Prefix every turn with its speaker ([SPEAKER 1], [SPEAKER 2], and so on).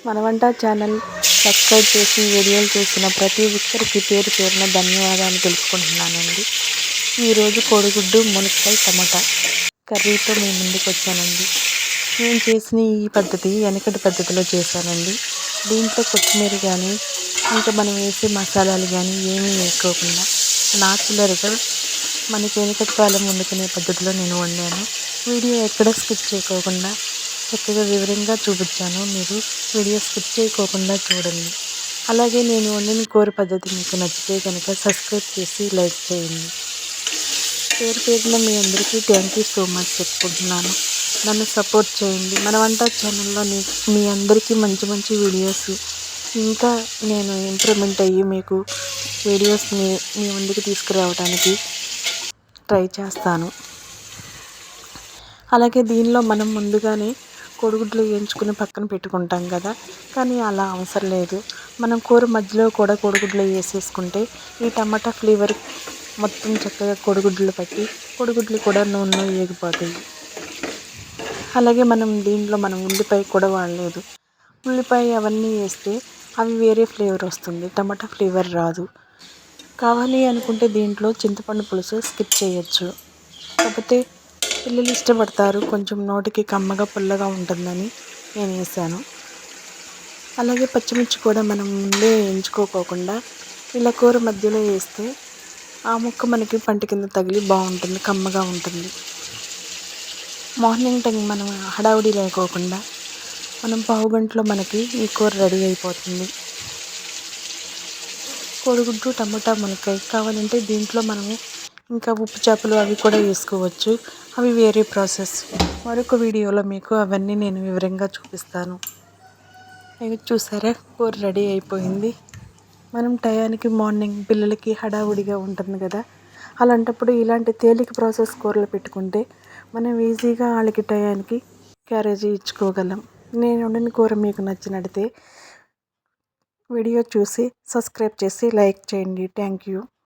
[SPEAKER 1] మన వంట channel subscribe చేసి వీడియోలు చూసిన ప్రతి ఒక్కరికి పేరు పేరున ధన్యవాదాలు తెలుపుకుంటున్నానండి. ఈరోజు కోడిగుడ్డు మునక్కాయ టమాటా కర్రీతో మీ ముందుకు వచ్చానండి. నేను చేసిన ఈ పద్ధతి వెనకటి పద్ధతిలో చేశానండి. దీంట్లో కొత్తిమీర కానీ ఇంకా మనం వేసే మసాలాలు కానీ ఏమీ వేసుకోకుండా నాచురల్గా మనకి వెనకటి కాలం వండుకునే పద్ధతిలో నేను వండాను. వీడియో ఎక్కడ స్కిప్ చేయకోకుండా చక్కగా వివరంగా చూపించాను. మీరు వీడియో స్కిప్ చేయకోకుండా చూడండి. అలాగే నేను వండిన కూర పద్ధతి మీకు నచ్చితే కనుక సబ్స్క్రైబ్ చేసి లైక్ చేయండి. పేరు పేరున మీ అందరికీ థ్యాంక్ యూ సో మచ్ చెప్పుకుంటున్నాను. నన్ను సపోర్ట్ చేయండి. మన వంట ఛానల్లో మీ అందరికీ మంచి మంచి వీడియోస్ ఇంకా నేను ఇంప్రూవ్మెంట్ అయ్యి మీకు వీడియోస్ మీ ముందుకు తీసుకురావడానికి ట్రై చేస్తాను. అలాగే దీనిలో మనం ముందుగానే కోడిగుడ్లు వేయించుకుని పక్కన పెట్టుకుంటాం కదా, కానీ అలా అవసరం లేదు. మనం కూర మధ్యలో కూడా కోడిగుడ్లు వేసేసుకుంటే ఈ టమాటా ఫ్లేవర్ మొత్తం చక్కగా కోడిగుడ్లు పట్టి కోడిగుడ్లు కూడా నూనెలో వేగిపోతాయి. అలాగే దీంట్లో మనం ఉల్లిపాయ కూడా వాడలేదు. ఉల్లిపాయ అవన్నీ వేస్తే అవి వేరే ఫ్లేవర్ వస్తుంది, టమాటా ఫ్లేవర్ రాదు. కావాలి అనుకుంటే దీంట్లో చింతపండు పులుసు స్కిప్ చేయొచ్చు. కాకపోతే పిల్లలు ఇష్టపడతారు, కొంచెం నోటికి కమ్మగా పుల్లగా ఉంటుందని నేను వేసాను. అలాగే పచ్చిమిర్చి కూడా మనం ముందే ఎంచుకోకుండా ఇలా కూర మధ్యలో వేస్తే ఆ ముక్క మనకి పంట కింద తగిలి బాగుంటుంది, కమ్మగా ఉంటుంది. మార్నింగ్ టైం మనం హడావుడి లేకోకుండా మనం పావు గంటలో మనకి ఈ కూర రెడీ అయిపోతుంది. కోడిగుడ్డు టమాటా మునక్కాయ కావాలంటే దీంట్లో మనము ఇంకా ఉప్పు చేపలు అవి కూడా వేసుకోవచ్చు. అవి వేరే ప్రాసెస్. మరొక వీడియోలో మీకు అవన్నీ నేను వివరంగా చూపిస్తాను. చూసారా, కూర రెడీ అయిపోయింది. మనం టయానికి మార్నింగ్ పిల్లలకి హడావుడిగా ఉంటుంది కదా, అలాంటప్పుడు ఇలాంటి తేలిక ప్రాసెస్ కూరలు పెట్టుకుంటే మనం ఈజీగా వాళ్ళకి టయానికి క్యారేజీ ఇచ్చుకోగలం. నేను వండిన కూర మీకు నచ్చినట్లయితే వీడియో చూసి సబ్స్క్రైబ్ చేసి లైక్ చేయండి. Thank you.